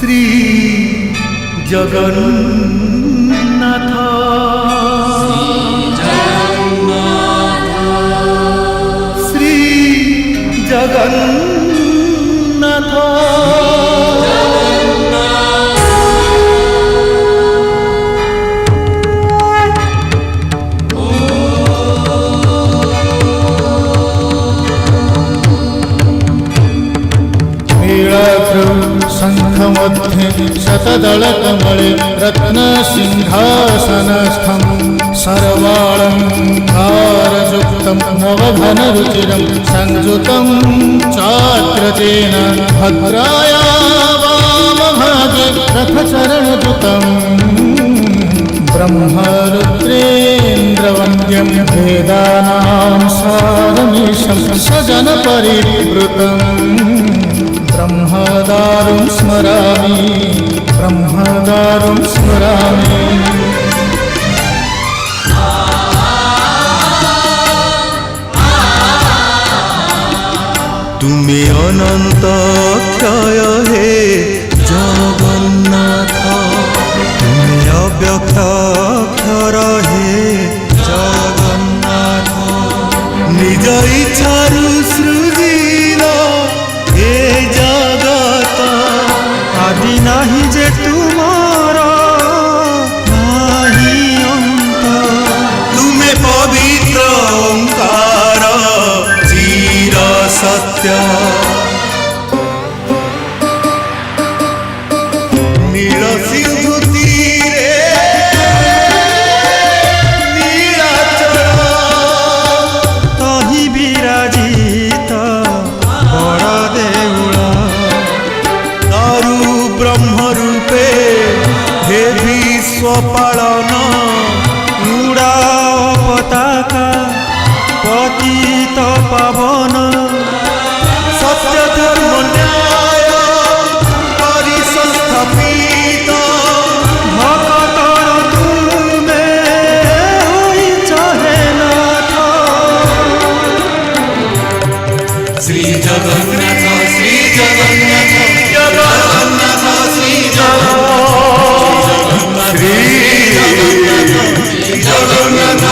श्री जगन्नाथ श्री जगन्नाथ शंखमध्ये शतदलकमले रत्नसिंहासनस्थं सर्वालङ्कारयुक्तं नवघनरुचिरं संयुतं चाग्रजेन भद्राया वामभागे रथचरणयुतं ब्रह्मरुद्रेन्द्रवन्द्यं वेदानां सारमीशं सजनपरिवृतम् ब्रह्मदारुं स्मरामि तुम्हें अनंत क्षय हे जगन्नाथ तुम्हें अव्यक्त अक्षर हे जगन्नाथ निज इच्छारु सृजिल हे जगत आदि नाही जे तुमार नाही अंत तुम्हें पवित्र ओंकार चिर सत्य नील सिंधु तीरे नीलाचल तहि विराजित बड़ देउल दारु ब्रह्म रूपे हे विश्व पालन उड़ा पताका पतित पावन सत्य धर्म न्याय परिसंस्थापित भक्तर तुमे चाहे नाथ श्री जगन्नाथ श्री जगन्नाथ जगन्नाथ श्री जगन्नाथ श्री जगन्नाथ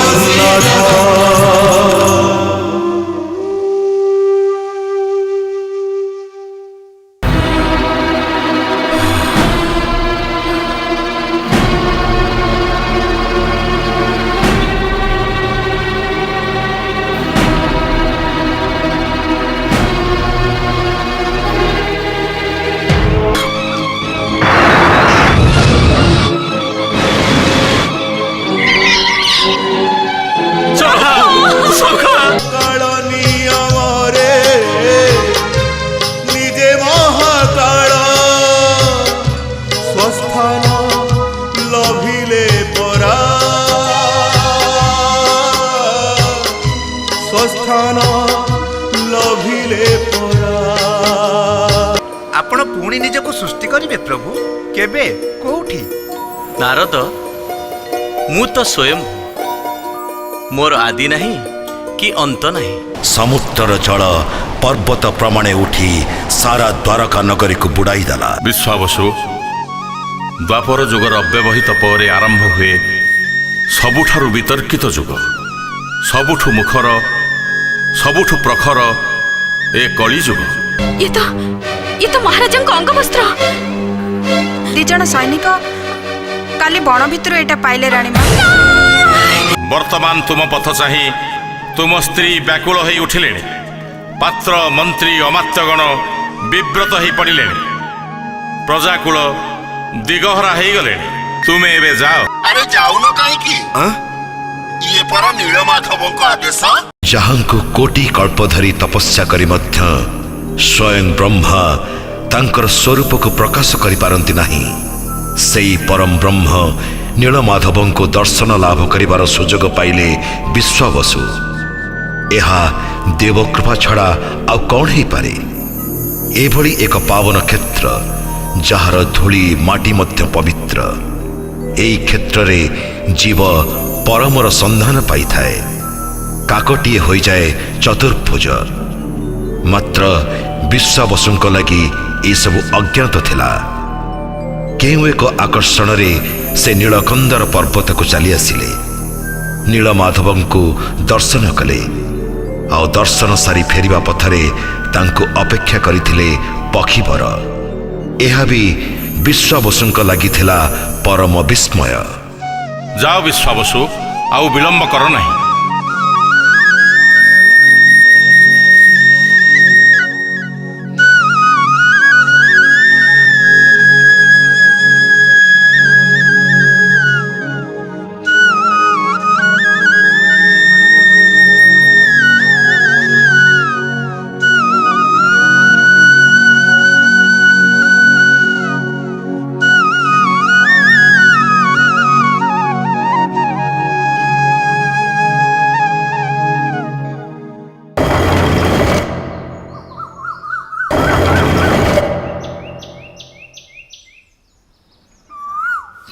आपण पुणी निजको सृष्टि करिवे प्रभु केबे कोठी नारद मु तो स्वयं मोर आदि नहीं कि अंत नहीं समुद्र जल पर्वत प्रमाणे उठी सारा द्वारका नगरी को बुड़ाई देला। विश्वावसु द्वापर जुगर अव्यवहित पर आरंभ हुए सबुठारु वितर्कित जुग सबुठु मुखर सबुठु प्रखर ए कली जुग। ये तो महाराजा अंग वस्त्र दिजन सैनिक काली बण भितर एटा पाइले राणी मां वर्तमान तुम पथ चाही तुम स्त्री व्याकुल होई उठिले पात्र मंत्री अमात्यगण विव्रत होई पड़िले प्रजाकुल दिगहरा हो गले तुमे एबे जाओ। अरे जाऊन कहीं ये पर नीलमाधव को आदेश जहांको कोटि कल्प धरी तपस्या करी मध्य स्वयं ब्रह्मा तांकर स्वरूप को प्रकाश करि पारंती नाही सेई परम ब्रह्म नीलमाधवं को दर्शन लाभ करिवार सुजोग पाइले विश्वावसु एहा देवकृपा छड़ा आ कौन ही पारे एभली एक पावन क्षेत्र जहार धूली माटी मध्य पवित्र एई क्षेत्र रे जीव परमर संधान पाई थाए काकटीए हो जाए चतुर्भुज मात्र विश्वावसुंक लगी ये सब अज्ञात थिला କେଉଁ ଏକ ଆକର୍ଷଣରେ ସେ ନୀଳକନ୍ଦର ପର୍ବତକୁ ଚାଲି ଆସିଲେ। ନୀଳମାଧବଙ୍କୁ ଦର୍ଶନ କଲେ ଆଉ ଦର୍ଶନ ସାରି ଫେରିବା ପଥରେ ତାଙ୍କୁ ଅପେକ୍ଷା କରିଥିଲେ ପକ୍ଷୀବର। ଏହା ବି ବିଶ୍ୱାବସୁଙ୍କ ଲାଗିଥିଲା ପରମ ବିସ୍ମୟ। ଯାଅ ବିଶ୍ୱାବସୁ, ଆଉ ବିଳମ୍ବ କର ନାହିଁ।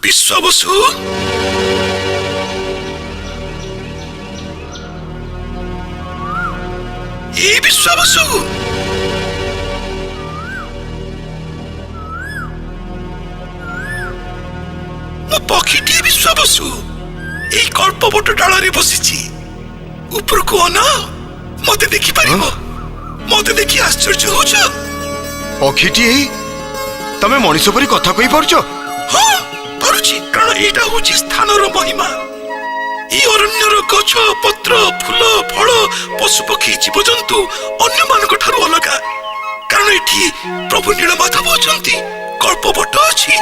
ବିଶ୍ୱାବସୁ, ଏ ବିଶ୍ୱାବସୁ, ମୁଁ ପକ୍ଷୀଟିଏ ବିଶ୍ୱାବସୁ। ଏଇ କଳ୍ପବଟ ଡାଳରେ ବସିଛି। ଉପରକୁ ଅନାଅ, ମତେ ଦେଖିପାରିବ। ମତେ ଦେଖି ଆଶ୍ଚର୍ଯ୍ୟ ହଉଛ? ପକ୍ଷୀଟିଏ ତମେ ମଣିଷ ପରି କଥା କହିପାରୁଛ? ହଁ ପାରୁଛି, କାରଣ ଏଇଟା ହଉଛି ସ୍ଥାନର ମହିମା। এই অরণ্যর গছ পত্র ফুল ফল পশুপক্ষী জীবজন্তু ଅନ୍ୟମାନଙ୍କ ଠାରୁ ଅଲଗା, କାରଣ ଏଠି ପ୍ରଭୁ ନୀଳମାଧବ ଅଛନ୍ତି, କଳ୍ପବଟ ଅଛି।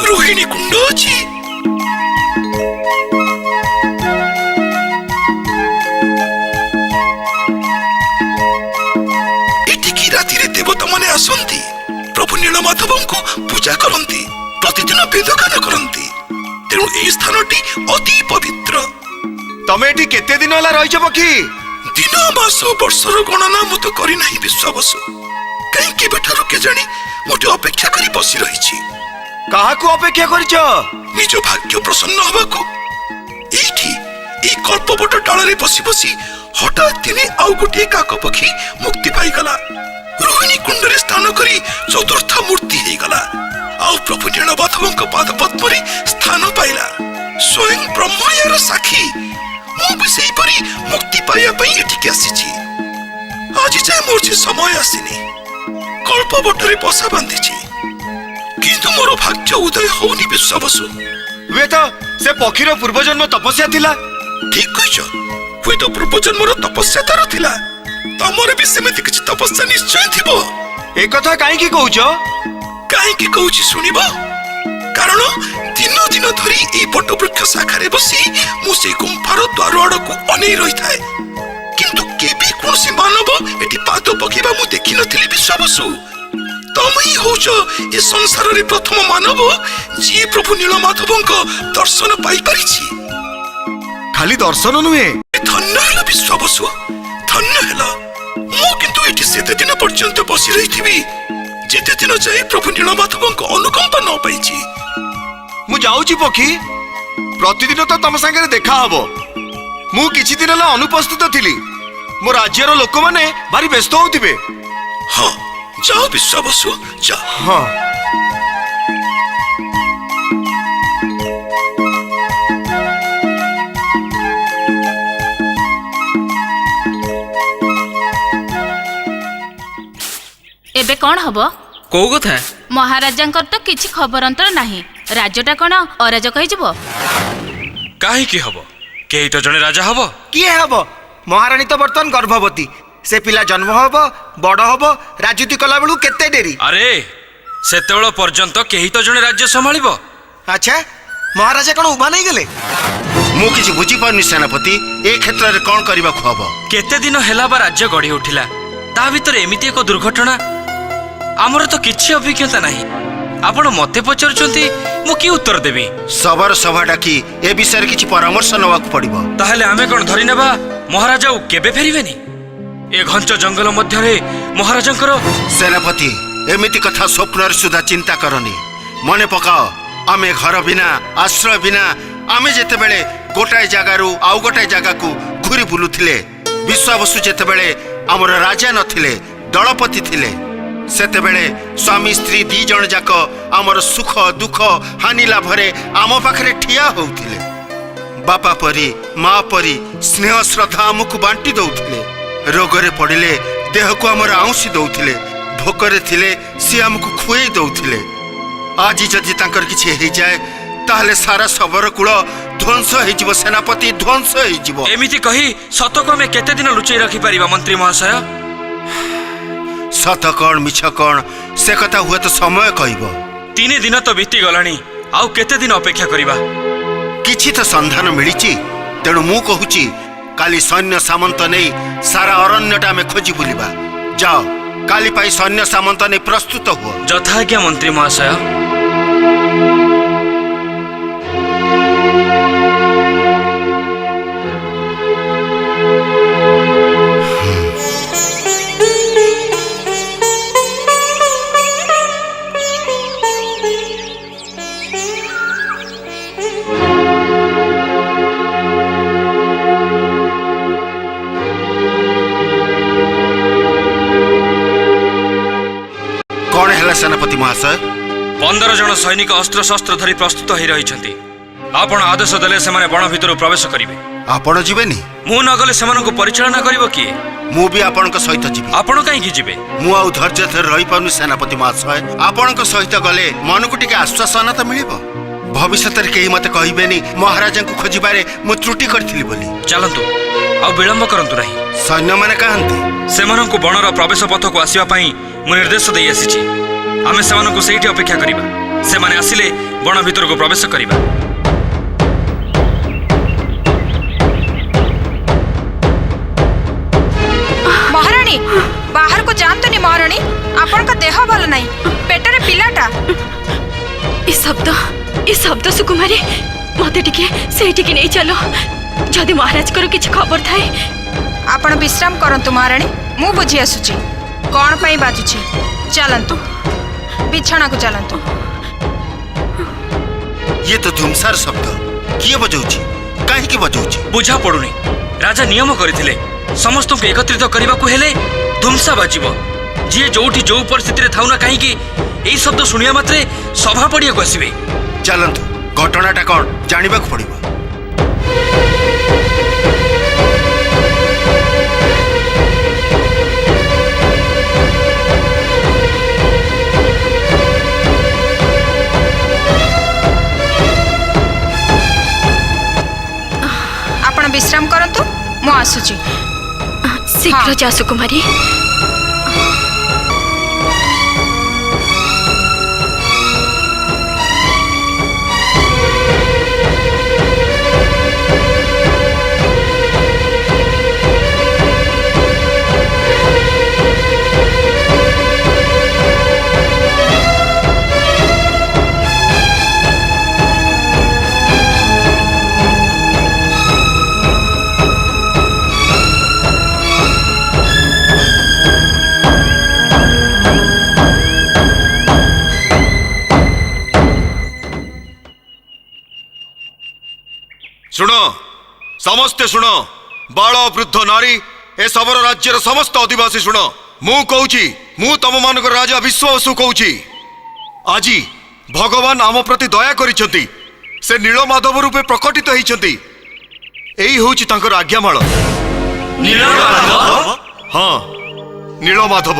ରୋହିଣୀ କୁଣ୍ଡ ଅଛି। ଏଠିକି ରାତିରେ ଦେବତାମାନେ ଆସନ୍ତି, ପ୍ରଭୁ ନୀଳମାଧବଙ୍କୁ ପୂଜା କରନ୍ତି, ପ୍ରତିଦିନ ବେଦଗାନ କରନ୍ତି। ତେଣୁ ଏହି ସ୍ଥାନଟି ଅତି ପବିତ୍ର। ତମେ ଏଠି କେତେ ଦିନ ହେଲା ରହିଛ ପକ୍ଷୀ? ଦିନ ମାସ ବର୍ଷର ଗଣନା ମୁଁ ତ କରିନାହିଁ ବିଶ୍ୱାବସୁ, କାହିଁ କେବେଠାରୁ କେଜାଣି ମୋଟେ ଅପେକ୍ଷା କରି ବସି ରହିଛି। କାହାକୁ ଅପେକ୍ଷା କରିଛ? ନିଜ ଭାଗ୍ୟ ପ୍ରସନ୍ନ ହବାକୁ। ଏଇଠି ଏଇ କଳ୍ପବଟ ଡାଳରେ ବସି ବସି ହଠାତ୍ ଦିନେ ଆଉ ଗୋଟିଏ କାକ ପକ୍ଷୀ ମୁକ୍ତି ପାଇଗଲା। ରୋହିଣୀ କୁଣ୍ଡରେ ସ୍ନାନ କରି ଚତୁର୍ଥ ମୂର୍ତ୍ତି ହେଇଗଲା, ଆଉ ପ୍ରଭୁ ନୀଳମାଧବଙ୍କ ପାଦ ପଦ୍ମରେ ସ୍ଥାନ ପାଇଲା। ସ୍ୱୟଂ ବ୍ରହ୍ମ ଏହାର ସାକ୍ଷୀ। ମୁଁ ବି ସେହିପରି ମୁକ୍ତି ପାଇବା ପାଇଁ ଏଠିକି ଆସିଛି। ଆଜି ଯାଏ ମୋର ସେ ସମୟ ଆସିନି। କଳ୍ପବଟରେ ବସା ବାନ୍ଧିଛି, କିନ୍ତୁ ମୋର ଭାଗ୍ୟ ଉଦୟ ହଉନି ବିଶ୍ୱାବସୁ। ହୁଏତ ସେ ପକ୍ଷୀର ପୂର୍ବଜନ୍ମ ତପସ୍ୟା ଥିଲା। ଠିକ କହିଛ, ହୁଏତ ପୂର୍ବଜନ୍ମର ତପସ୍ୟା ତାର ଥିଲା। ତମର ବି ସେମିତି କିଛି ତପସ୍ୟା ନିଶ୍ଚୟ ଥିବ। ଏ କଥା କାହିଁକି କହୁଛ? କାହିଁକି କହୁଛି ଶୁଣିବ? କାରଣ ଦିନ ଦିନ ଧରି ଏଇ ବଟବୃକ୍ଷ ଶାଖାରେ ବସି ମୁଁ ସେଇ ଗୁମ୍ଫାର ଦ୍ୱାର ଆଡକୁ ଅନେଇ ରହିଥାଏ, କିନ୍ତୁ କେବେ କୌଣସି ମାନବ ଏଠି ପାଦ ପକେଇବା ମୁଁ ଦେଖିନଥିଲି ବିଶ୍ୱାବସୁ। ତମେ ହିଁ ହଉଛ ଏ ସଂସାରରେ ପ୍ରଥମ ମାନବ ଯିଏ ପ୍ରଭୁ ନୀଳମାଧବଙ୍କ ଦର୍ଶନ ପାଇପାରିଛି। ଖାଲି ଦର୍ଶନ ନୁହେଁ, ଧନ୍ୟ ହେଲ ବିଶ୍ୱାବସୁ, ଧନ୍ୟ ହେଲ। ମୁଁ କିନ୍ତୁ ଏଠି ସେତେ ଦିନ ପର୍ଯ୍ୟନ୍ତ ବସି ରହିଥିବି ଯେତେ ଦିନ ଯାଏ ପ୍ରଭୁ ନୀଳମାଧବଙ୍କ ଅନୁକମ୍ପା ନ ପାଇଛି। ମୁଁ ଯାଉଛି ପକ୍ଷୀ, ପ୍ରତିଦିନ ତ ତମ ସାଙ୍ଗରେ ଦେଖା ହବ। ମୁଁ କିଛି ଦିନ ହେଲା ଅନୁପସ୍ଥିତ ଥିଲି। ମୋ ରାଜ୍ୟର ଲୋକମାନେ ଭାରି ବ୍ୟସ୍ତ ହଉଥିବେ। ହଁ ଯାଅ ବିଶ୍ୱାବସୁ, ଯାଅ। ହଁ ଏବେ କଣ ହବ? କୋଉ କଥା? ମହାରାଜାଙ୍କର ତ କିଛି ଖବର ଅନ୍ତର ନାହିଁ। ରାଜ୍ୟଟା କଣ ଅରାଜକ ହେଇଯିବ? କାହିଁକି ହବ? କେହି ତ ଜଣେ ରାଜା ହବ। କିଏ ହବ? ମହାରାଣୀ ତ ବର୍ତ୍ତମାନ ଗର୍ଭବତୀ। ସେ ପିଲା ଜନ୍ମ ହବ, ବଡ ହବ, ରାଜୁତି କଲା ବେଳକୁ କେତେ ଡେରି। ଆରେ ସେତେବେଳ ପର୍ଯ୍ୟନ୍ତ କେହି ତ ଜଣେ ରାଜ୍ୟ ସମ୍ଭାଳିବ। ଆଚ୍ଛା, ମହାରାଜା କଣ ଉଭା ନେଇଗଲେ? ମୁଁ କିଛି ବୁଝିପାରୁନି ସେନାପତି, ଏ କ୍ଷେତ୍ରରେ କଣ କରିବାକୁ ହବ? କେତେ ଦିନ ହେଲା ବା ରାଜ୍ୟ ଗଢି ଉଠିଲା, ତା ଭିତରେ ଏମିତି ଏକ ଦୁର୍ଘଟଣା। ଆମର ତ କିଛି ଅଭିଜ୍ଞତା ନାହିଁ। ଆପଣ ମତେ ପଚାରୁଛନ୍ତି, ମୁଁ କି ଉତ୍ତର ଦେବି? ସବର ସଭା ଡାକି ଏ ବିଷୟରେ କିଛି ପରାମର୍ଶ ନେବାକୁ ପଡିବ। ତାହେଲେ ଆମେ କଣ ଧରି ନେବା ମହାରାଜା ଆଉ କେବେ ଫେରିବେନି? ଏ ଘଞ୍ଚ ଜଙ୍ଗଲ ମଧ୍ୟରେ ମହାରାଜାଙ୍କର। ସେନାପତି, ଏମିତି କଥା ସ୍ୱପ୍ନରେ ସୁଦ୍ଧା ଚିନ୍ତା କରନି। ମନେ ପକାଅ, ଆମେ ଘର ବିନା, ଆଶ୍ରୟ ବିନା, ଆମେ ଯେତେବେଳେ गोटाए जगार आउ गोटाए जगह को घूरी बुलुथिले विश्वाबसु जेतेबेले आमर राजा नथिले दलपति थिले सेतेबेले स्वामी स्त्री दी जण जाक आमर सुख दुख हानि लाभरे आम पाखरे ठिया होउथिले बापा परी माँ परी स्नेह श्रद्धा आमको बांटी दौथिले रोगरे पड़िले देह को आमर आउंसी दौथिले भोकरे थिले सी आमको खुए दौथिले आज जदि तांकर किछि हे जाए ताहले सारा सबर कुल ध्वंस हो सेनापति ध्वंस हो एमिति कही सतको आमे केते दिन लुचई रखि परिबा मंत्री महाशय सत कण मिछ कण से कथा हुए तो समय कहब 3 दिन तो बीती गलानी आउ केते दिन अपेक्षा करिबा किछि तो संधान मिलिछि तेणु मु कहूची काली सैन्य सामंत नहीं सारा अरण्यटा में खोजी बुलिबा जाओ काली पाई सैन्य सामंत नहीं प्रस्तुत हुआ यथाज्ञा मंत्री महाशय सेनापति महाशय 15 जन सैनिक अस्त्र शस्त्र धरी प्रस्तुत हो रही आपण आदेश देले से बण भितर प्रवेश करेंगे आपण जीवेनी मु न गले से परिचालना करिवो किए मु भी आपण सहित जीवी आपण कहीं जीवे मु आउ धैर्य धर रही पानु सेनापति महाशय आपण सहित गले मन को टिके आश्वासन तो मिलिबो भविष्य में कहीं मत कहबेनी महाराजा को खोजिबारे मु त्रुटि करथिली बोली चलंतु आ विलंब करंतु नहीं सैन्य माने कहंते सेमानंकु बणर प्रवेश पथ को आसीबा पई मु निर्देश देई आसीची आमे सेमानंकु सेठी अपेक्षा करिबा सेमाने आसिले बण भितर को प्रवेश करिबा महारानी बाहर को जानतुनी महारानी आपन का देह भल नहीं पेटरे पिलाटा ई शब्द सुकुमारी मते टिके सेठी नहीं चलो जदि महाराज कर किछ खबर थाए आपण विश्राम करंतु महारानी मु बुझी आसुची कौन पई बाजुची चलंतु बिछाना को चलंतु ये तो धुमसार शब्द किए बजाउची काहे की बजाउची बुझा पड़ुनी राजा नियम करथिले समस्त को एकत्रित करने को हेले धुमसा बाजिबो जी जोठी जो परिस्थिति रे थाउना काहे की एई शब्द सुनिया मात्रे सभा पड़िया को आसीबे चलंतु घटनाटा कौन जानिबा को पड़िबो विश्राम करंतु मु आसुची शीघ्र जा सुकुमारी सुनो समस्ते सुनो बाल वृद्ध नारी ए सबर राज्यर समस्त आदिवासी सुनो मु कहूची मु तम मानक राजा विश्वासु कहूची आजी भगवान आम प्रति दया करिसेंती से नीलमाधव रूपे प्रकटित होइसेंती एई होउची तांकर आज्ञामाल नीलमाधव हाँ नीलमाधव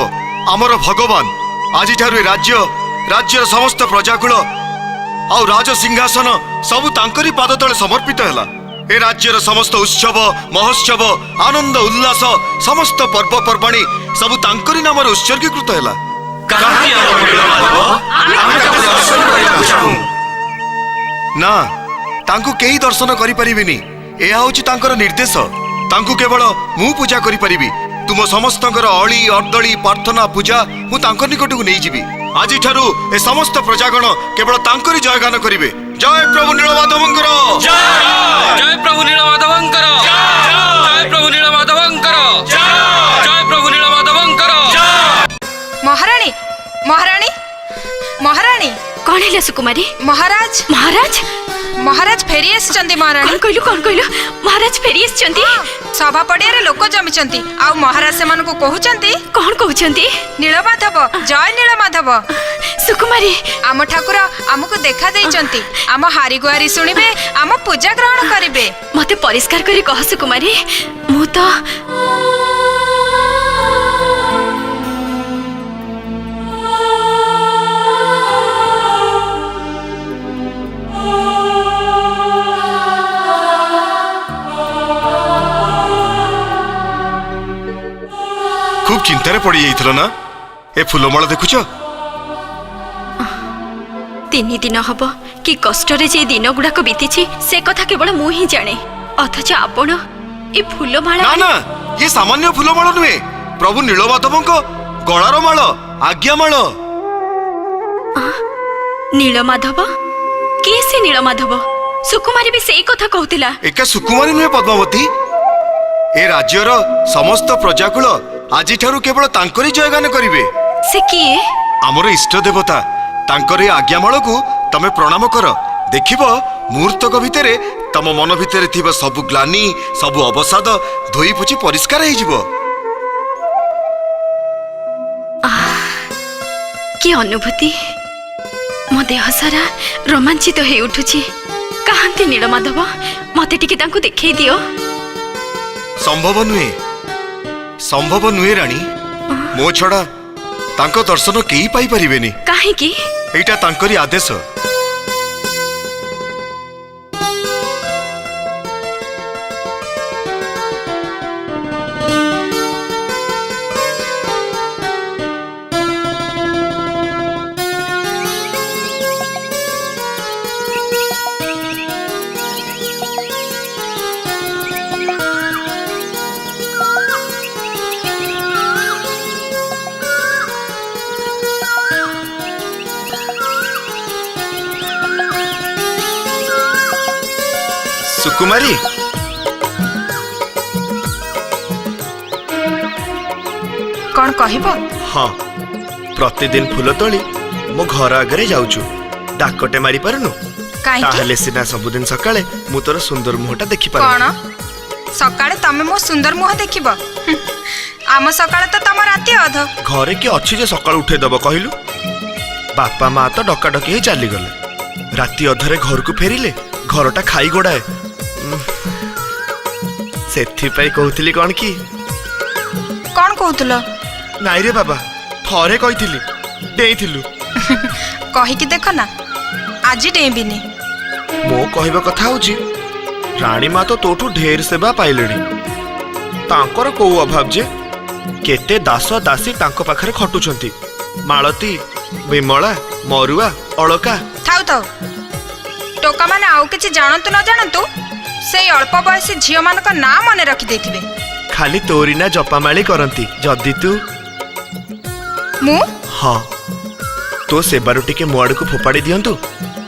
आमर भगवान आज राज्यर समस्त प्रजाकुल आउ राज सिंहासन सबु तांकरी पाद तले समर्पित हैला ए राज्यर समस्त उत्सव महोत्सव आनंद उल्लास समस्त पर्वपर्वाणी सबु तांकरी नाम उत्सर्गीकृत हैला ना तांकु केही दर्शन करि परिबिनी एहा होची तांकर निर्देश तांकु केवल मु पूजा करि परिबी तुम समस्तंकर अळी अर्दळी प्रार्थना पूजा मु तांकर निकटକୁ नै जिबी आज ठारू ए समस्त प्रजागण केवल तांकरी जयगान करिवे जय प्रभु नीलमाधवंकर जय प्रभु नीलमाधवंकर जय प्रभु नीलमाधवंकर जय प्रभु नीलमाधवंकर महारानी महारानी महारानी कौन है सुकुमारी महाराज महाराज महाराज फेरी आसिचंदी महाराणी। कौन कहलु महाराज फेरी आछंती? सभा पड़िया रे लोक जमिचंती आ महाराज सेमान को कहउचंती। कौन कहउचंती? नीलमाधव, जय नीलमाधव। सुकुमारी आम ठाकुर आमको देखा देइचंती, आम हारी गुहारी सुनिबे, आम पूजा ग्रहण करिबे। मते परिष्कार करी कह सुकुमारी, मु तो खूब चिंतार पड़ी जाइथिलो ना ए फुलमाला देखुछ? 3 दिन हब कि कष्ट जे दिन गुड़ाक बीती से कथा केवल मु ही जाने, अथच आपण ए फुलमाला। ना ना, ये सामान्य फुलमाला नुहे, प्रभु नीलमाधवଙ୍କ गଳାର ମାଳ, आज्ञा माळ। नीलमाधव? किए से नीलमाधव? सुकुमारी भी सेई कथा कहतिला। एका सुकुमारी नुहे पद्मावती, ए राज्यर समस्त प्रजाकुल आज ठारू केवल तांकरी जयगान करिवे। से किए? आमर इष्ट देवता, तांकर आज्ञामाल को तमे प्रणाम कर। देखिब मुहूर्तक भितरे तम मन भितरे थिबा सबु ग्लानी, सबु अवसाद धोई पुछि परिष्कार हो जिवो। कि अनुभूति, मो देह सारा रोमांचित हो उठुछि। कहांती नीलमाधव, मते टिके तांको देखै दियो। संभव नुहे रानी, मो छड़ा तांको दर्शन केही पाई परिबेनी। काहे की? एटा तांकरी आदेश। सुकुमारी, कौन कहब? हाँ, प्रतिदिन फूल तोली मो घर आगे जाऊचु, डाकटे मारी पारुनु? ताहले सिना सबुदिन सकाळे मु तोर सुंदर मुहटा देखि पारु। कौन सकाळे तमे मो सुंदर मुह देखिब? आम सकाळे तो तम राती अध। घरे के अछि जे सकाळ उठे दब कहिलु? बापा माँ तो डका डकी ही चली गले, राती अधरे घर को फेरिले, घरटा खाई गोड़ाए। सेथिपाई कहूतिली कौन की? कौन कहूतलो? नाई रे बाबा, थरे कहिथिली, डेइथिलु। कहिकी देखो ना, आज डेइबिनी। मो कहबा कथा होची, रानी माँ तो तोठू ढेर सेवा पाइलेनी। तांकर को अभाव जे केते दास दासी तांको पाखरे खटुछंती। मालती, विमला, मरुआ, अलका। थाउ थाउ, टोका माने आउ किछि जानतु न जानतु, से अल्प बयसी झियो मानक ना मने रखि देथिबे। खाली तोरी ना जपामाली करंती। जदी तू मु हाँ तो सेबारु टिके मुआड़ को फोपाड़ी दियंतु,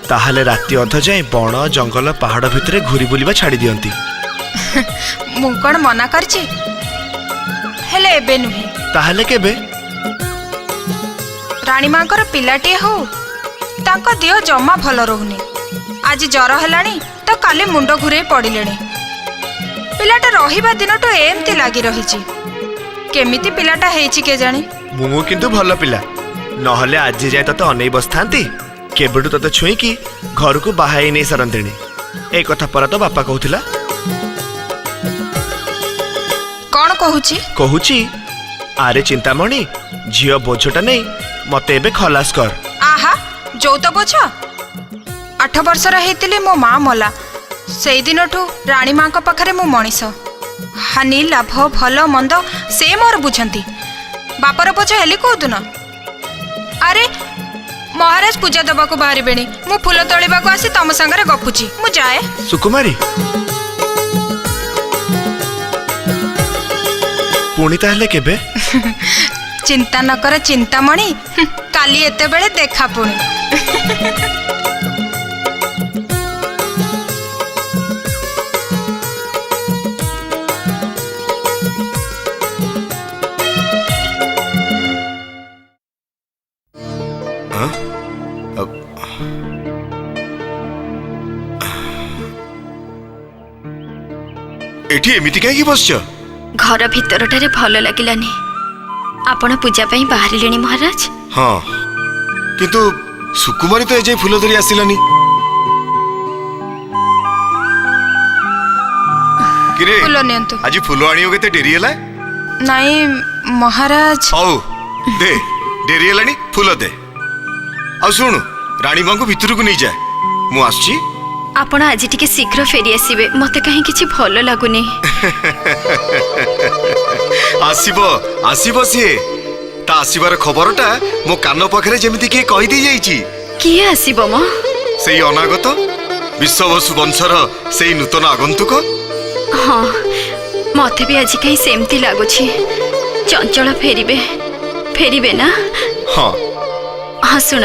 ताहले राती अध जाए बण जंगल पहाड़ भितरे घुरी बुलिबा छाड़ी दियंती। मु कोन मना करछि? हेले एबे नुहे। ताहले केबे? रानी मांकर पिलाटी हो, तांको देह जमा भल रहुनी। आज जर हेलानी तो काली मुंड घुरे पड़िलेनी। पिलाटा रहिबा दिनटो एमती लागी रहिछि। केमिति पिलाटा हेछि के जानी? मु किंतु भल पिला, नहले आज जाए तते अनै बसथांती। केबेडु तते छुई की घर को बाहाई नै सरंतेनी। ए कथा पर तो बापा कहउथिला। कौन कहूची? कहूची, आरे चिंतामणि, झियो बोझटा नै मते एबे खलास कर। आहा, जो तो बोझ? 8 वर्षर हेतिले मो माँ मला। सेई दिनठू रानी माँ पाखरे मो मनीष। हानि लाभ भल मंद से मोर बुझंती। बापर बोझ हेली कहदुन। अरे महाराज पूजा दबा को बाहरी बेणी, मु फूल तोलिबा को आसी तम संगरे गपुची। मु जाए। सुकुमारी, पुणी ताहले केबे? चिंता न कर चिंतामणि, काली एते बेले देखा पुणी। ଏଠି ଏମିତି କାହିଁକି ବସିଛ? ଘର ଭିତରଟାରେ ଭଲ ଲାଗିଲାନି। ଆପଣ ପୂଜା ପାଇଁ ବାହାରିଲେଣି ମହାରାଜ? ହଁ, କିନ୍ତୁ ସୁକୁମାରୀ ତ ଏଯାଏଁ ଫୁଲ ଧରି ଆସିଲାନି। କିରେ ଫୁଲ ନିଅନ୍ତୁ। ଆଜି ଫୁଲ ଆଣିବ କେତେ ଡେରି ହେଲା? ନାଇଁ ମହାରାଜ। ହଉ ଦେ, ଡେରି ହେଲାଣି, ଫୁଲ ଦେ। ଆଉ ଶୁଣୁ, ରାଣୀ ମାଙ୍କୁ ଭିତରକୁ ନେଇଯା, ମୁଁ ଆସୁଛି। ଆପଣ ଆଜି ଟିକେ ଶୀଘ୍ର ଫେରି ଆସିବେ, ମତେ କାହିଁ କିଛି ଭଲ ଲାଗୁନି। ଆସିବ ଆସିବ ସିଏ। ତା ଆସିବାର ଖବରଟା ମୋ କାନ ପାଖରେ ଯେମିତି କିଏ କହିଦେଇ ଯାଇଛି। କିଏ ଆସିବ ମ? ସେଇ ଅନାଗତ ବିଶ୍ୱବସୁ ବଂଶର ସେଇ ନୂତନ ଆଗନ୍ତୁକ। ହଁ, ମତେ ବି ଆଜି କାହିଁ ସେମିତି ଲାଗୁଛି। ଚଞ୍ଚଳ ଫେରିବେ ନା? ହଁ ହଁ, ଶୁଣ,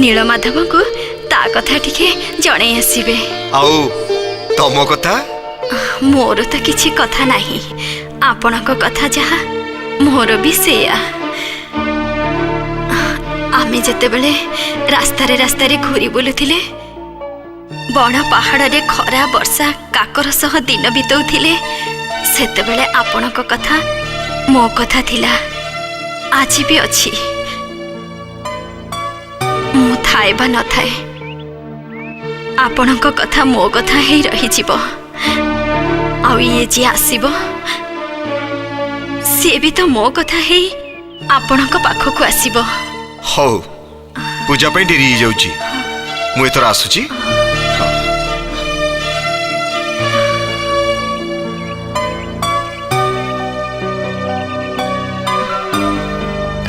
ନୀଳମାଧବଙ୍କୁ ତା କଥା ଟିକେ ଜଣେଇ ଆସିବେ। ଆଉ ତମ କଥା? ମୋର ତ କିଛି କଥା ନାହିଁ, ଆପଣଙ୍କ କଥା ଯାହା ମୋର ବି ସେଇଆ। ଆମେ ଯେତେବେଳେ ରାସ୍ତାରେ ଘୁରି ବୁଲୁଥିଲେ, ବଣ ପାହାଡ଼ରେ ଖରା ବର୍ଷା କାକର ସହ ଦିନ ବିତାଉଥିଲେ, ସେତେବେଳେ ଆପଣଙ୍କ କଥା ମୋ କଥା ଥିଲା, ଆଜି ବି ଅଛି। ମୁଁ ଥାଏ ବା ନଥାଏ, ଆପଣଙ୍କ କଥା ମୋ କଥା ହେଇ ରହିଯିବ। ଆଉ ଇଏ ଯିଏ ଆସିବ, ସିଏ ବି ତ ମୋ କଥା ହେଇ ଆପଣଙ୍କ ପାଖକୁ ଆସିବ। ହଉ, ପୂଜା ପାଇଁ ଡେରି ହେଇଯାଉଛି, ମୁଁ ଏଥର ଆସୁଛି।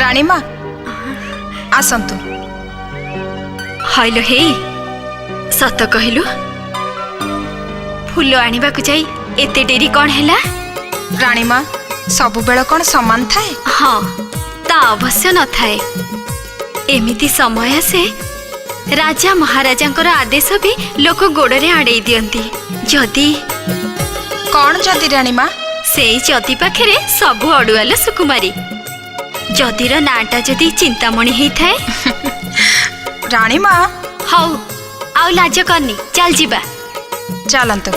ରାଣୀମା ଆସନ୍ତୁ। ହଇଲୋ ହେଇ, ସତ କହିଲୁ, ଫୁଲ ଆଣିବାକୁ ଯାଇ ଏତେ ଡେରି କ'ଣ ହେଲା? ରାଣୀମା, ସବୁବେଳେ କ'ଣ ସମାନ ଥାଏ? ହଁ, ତା ଅବଶ୍ୟ ନଥାଏ। ଏମିତି ସମୟ ଆସେ, ରାଜା ମହାରାଜାଙ୍କର ଆଦେଶ ବି ଲୋକ ଗୋଡ଼ରେ ଆଡ଼େଇ ଦିଅନ୍ତି। ଯଦି କ'ଣ ଯଦି ରାଣୀମା? ସେଇ ଯଦି ପାଖରେ ସବୁ ଅଡୁଆଲ ସୁକୁମାରୀ। ଯଦିର ନାଁଟା ଯଦି ଚିନ୍ତାମଣି ହେଇଥାଏ। ରାଣୀମା। ହଉ, ଆଉ ଲାଜ କରନି, ଚାଲ ଯିବା। ଚାଲନ୍ତୁ।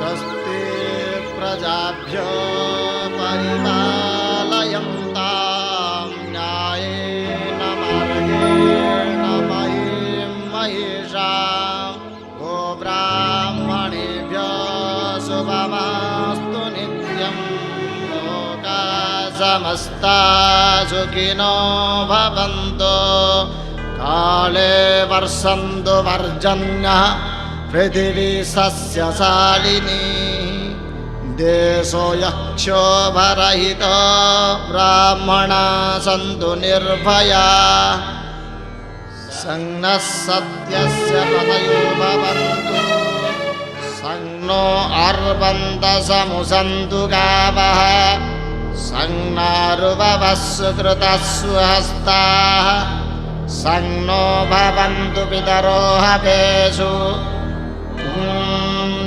स्वस्ति प्रजाभ्यो परिपालयन्तां न्यायेन मार्गेण महीं महिषां गोब्राह्मणेभ्यः शुभमस्तु नित्यं। लोकाः समस्ताः सुखिनो भवन्तु। काले वर्षन्तु पर्जन्यः पृथिवी सस्यशालिनी। देशो यक्षोभरहितो ब्राह्मणा सन्तु निर्भया। संनः सत्यस्य पतयो भवन्तु। संनो अर्वन्तः समुसन्तु गावः। संनारुभवः सुकृतः सुहस्ताः। संनो भवन्तु पितरो हवेषु।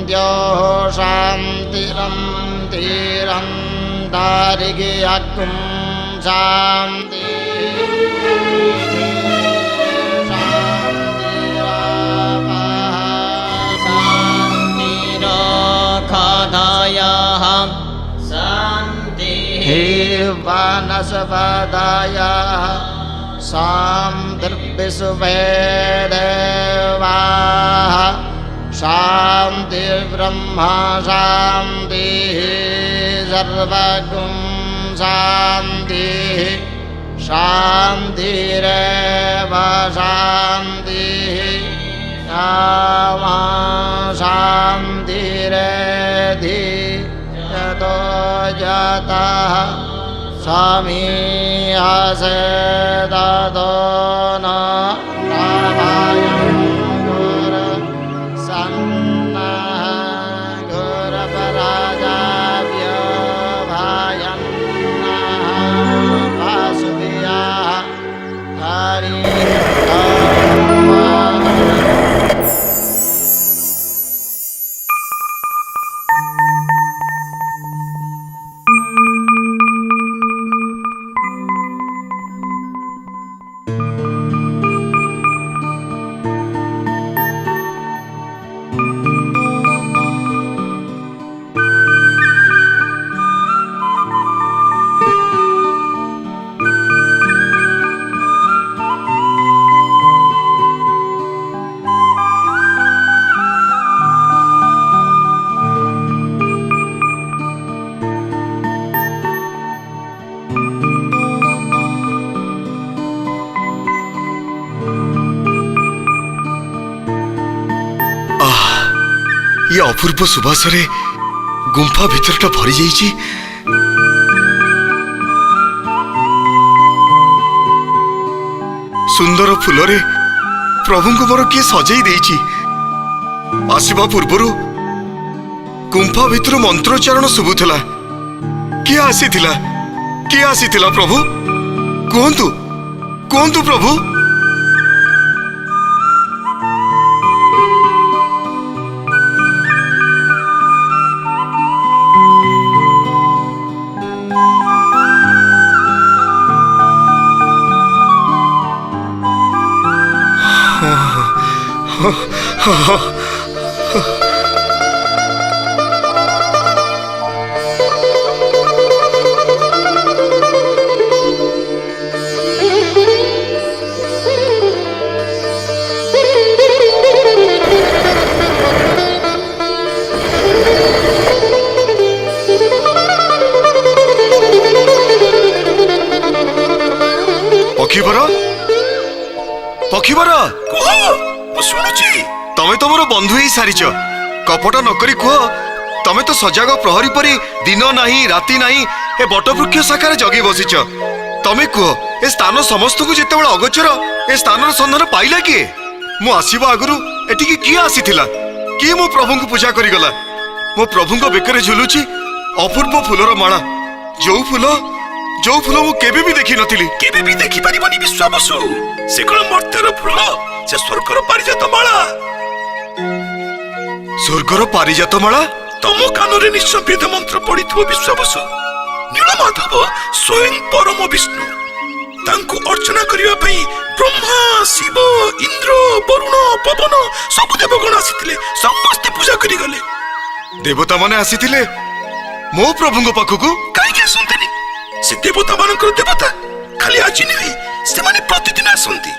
द्योः शान्तिरन्तिरं दारिगियकुं शान्ति। शान्तिरखादायाः शान्तिः वानसपदायाः शान्तिर्विश्वेदेवाः। शान्तिर्ब्रह्मा शान्तिः सर्वगुं शान्तिः। शान्तिरेव शान्तिः कामा शान्तिरेधि। यतो जातः समीहसे ततो न प्राभायं कुरु। सन्ना ଅପୂର୍ବ ସୁବାସରେ ଗୁମ୍ଫା ଭିତରଟା ଭରି ଯାଇଛି। ସୁନ୍ଦର ଫୁଲରେ ପ୍ରଭୁଙ୍କୁ ମୋର କିଏ ସଜେଇ ଦେଇଛି। ଆସିବା ପୂର୍ବରୁ ଗୁମ୍ଫା ଭିତରୁ ମନ୍ତ୍ରୋଚ୍ଚାରଣ ଶୁଭୁଥିଲା। କିଏ ଆସିଥିଲା? କିଏ ଆସିଥିଲା ପ୍ରଭୁ? କୁହନ୍ତୁ, କୁହନ୍ତୁ ପ୍ରଭୁ। ପକ୍ଷୀବର, କୁହ, ମୁଁ ଶୁଣୁଛି। ତମେ ତ ମୋର ବନ୍ଧୁ ହେଇ ସାରିଛ। କପଟ ନକରି କୁହ, ତମେ ତ ସଜାଗ ପ୍ରହରୀ ପରି ଦିନ ନାହିଁ ରାତି ନାହିଁ ଏ ବଟବୃକ୍ଷ ଶାଖାରେ ଜଗି ବସିଛ। ତମେ କୁହ, ଏ ସ୍ଥାନ ସମସ୍ତଙ୍କୁ ଯେତେବେଳେ ଅଗୋଚର, ଏ ସ୍ଥାନର ସନ୍ଧାନ ପାଇଲା କିଏ? ମୁଁ ଆସିବା ଆଗରୁ ଏଠିକି କିଏ ଆସିଥିଲା? କିଏ ମୋ ପ୍ରଭୁଙ୍କୁ ପୂଜା କରିଗଲା? ମୋ ପ୍ରଭୁଙ୍କ ବେକରେ ଝୁଲୁଛି ଅପୂର୍ବ ଫୁଲର ମାଳା। ଯୋଉ ଫୁଲ ମୁଁ କେବେ ବି ଦେଖିନଥିଲି। କେବେ ବି ଦେଖିପାରିବନି ବିଶ୍ୱାବସୁ। ସେ କଣ ମର୍ତ୍ତ୍ୟର ଫୁଲ? ସେ ସ୍ୱର୍ଗର ପାରିଜାତ ମାଳା। ସ୍ୱର୍ଗର ପାରିଜାତ ମାଳା? ତମ କାନରେ ନିଶ୍ଚୟ ବେଦ ମନ୍ତ୍ର ପଡିଥିବ ବିଶ୍ୱାବସୁ। ନୀଳମାଧବ ସ୍ୱୟଂ ପରମ ବିଷ୍ଣୁ। ତାଙ୍କୁ ଅର୍ଚ୍ଚନା କରିବା ପାଇଁ ବ୍ରହ୍ମା, ଶିବ, ଇନ୍ଦ୍ର, ବରୁଣ, ପବନ ସବୁ ଦେବଗଣ ଆସିଥିଲେ। ସମସ୍ତେ ପୂଜା କରିଗଲେ। ଦେବତାମାନେ ଆସିଥିଲେ ମୋ ପ୍ରଭୁଙ୍କ ପାଖକୁ। କାହିଁକି ଆସନ୍ତିନି? ସେ ଦେବତା ମାନଙ୍କର ଦେବତା। ଖାଲି ଆଜି ନୁହେଁ, ସେମାନେ ପ୍ରତିଦିନ ଆସନ୍ତି,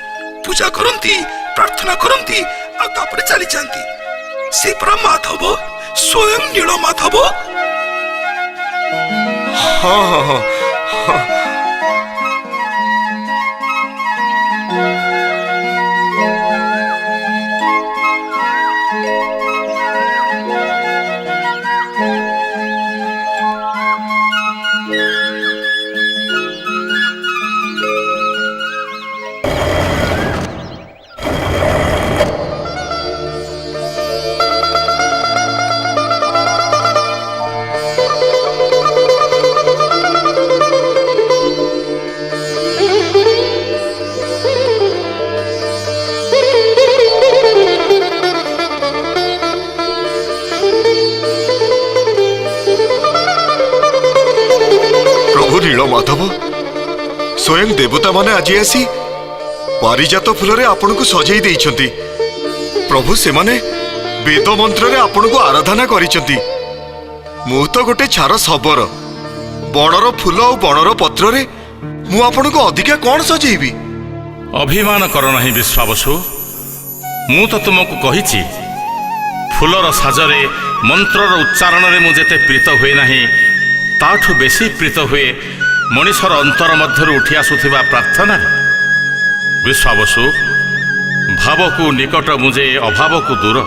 ପୂଜା କରନ୍ତି, ପ୍ରାର୍ଥନା କରନ୍ତି, ଆଉ ତାପରେ ଚାଲି ଯାଆନ୍ତି। ସେ ପରା ମାଧବ, ସ୍ୱୟଂ ନୀଳ ମାଧବ। ହଁ ହଁ ହଁ। ନୀଳମାଧବ, ସ୍ୱୟଂ ଦେବତା ମାନେ ଆଜି ଆସି ପାରିଜାତ ଫୁଲରେ ଆପଣଙ୍କୁ ସଜେଇ ଦେଇଛନ୍ତି। ପ୍ରଭୁ, ସେମାନେ ବେଦ ମନ୍ତ୍ରରେ ଆପଣଙ୍କୁ ଆରାଧନା କରିଛନ୍ତି। ମୁଁ ତ ଗୋଟେ ଛାର ଶବର। ବଣର ଫୁଲ ଆଉ ବଣର ପତ୍ରରେ ମୁଁ ଆପଣଙ୍କୁ ଅଧିକା କଣ ସଜେଇବି? ଅଭିମାନ କର ନାହିଁ ବିଶ୍ୱାବସୁ। ମୁଁ ତ ତୁମକୁ କହିଛି, ଫୁଲର ସାଜରେ, ମନ୍ତ୍ରର ଉଚ୍ଚାରଣରେ ମୁଁ ଯେତେ ପ୍ରୀତ ହୁଏ ନାହିଁ, ତାଠୁ ବେଶୀ ପ୍ରୀତ ହୁଏ ମଣିଷର ଅନ୍ତର ମଧ୍ୟରୁ ଉଠି ଆସୁଥିବା ପ୍ରାର୍ଥନାରେ। ବିଶ୍ୱାବସୁ, ଭାବକୁ ନିକଟ ମୁଜେ ଅଭାବକୁ ଦୂର।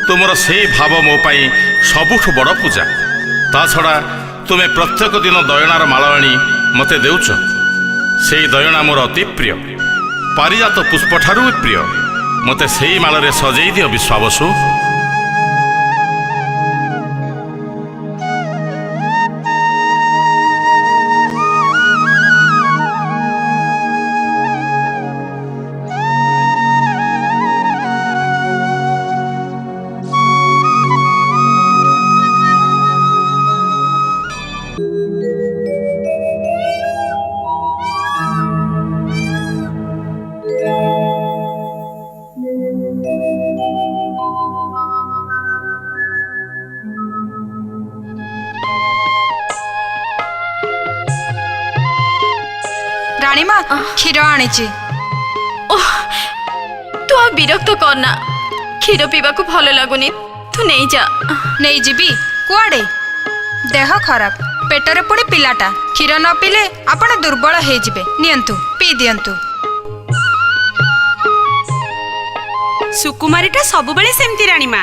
ତୁମର ସେଇ ଭାବ ମୋ ପାଇଁ ସବୁଠୁ ବଡ଼ ପୂଜା। ତା ଛଡ଼ା ତୁମେ ପ୍ରତ୍ୟେକ ଦିନ ଦୟଣାର ମାଳ ଆଣି ମୋତେ ଦେଉଛ। ସେଇ ଦୟଣା ମୋର ଅତି ପ୍ରିୟ, ପାରିଜାତ ପୁଷ୍ପଠାରୁ ବି ପ୍ରିୟ। ମୋତେ ସେଇ ମାଳରେ ସଜେଇ ଦିଅ ବିଶ୍ୱାବସୁ। ରାଣୀମା, କ୍ଷୀର ଆଣିଛି। ତୁ ଆଉ ବିରକ୍ତ କରନା। କ୍ଷୀର ପିଇବାକୁ ଭଲ ଲାଗୁନି, ତୁ ନେଇଯା। ନେଇଯିବି? କୁଆଡ଼େ? ଦେହ ଖରାପ, ପେଟରେ ପୁଣି ପିଲାଟା। କ୍ଷୀର ନ ପିଇଲେ ଆପଣ ଦୁର୍ବଳ ହେଇଯିବେ। ନିଅନ୍ତୁ, ପିଇ ଦିଅନ୍ତୁ। ସୁକୁମାରୀଟା ସବୁବେଳେ ସେମିତି ରାଣୀମା।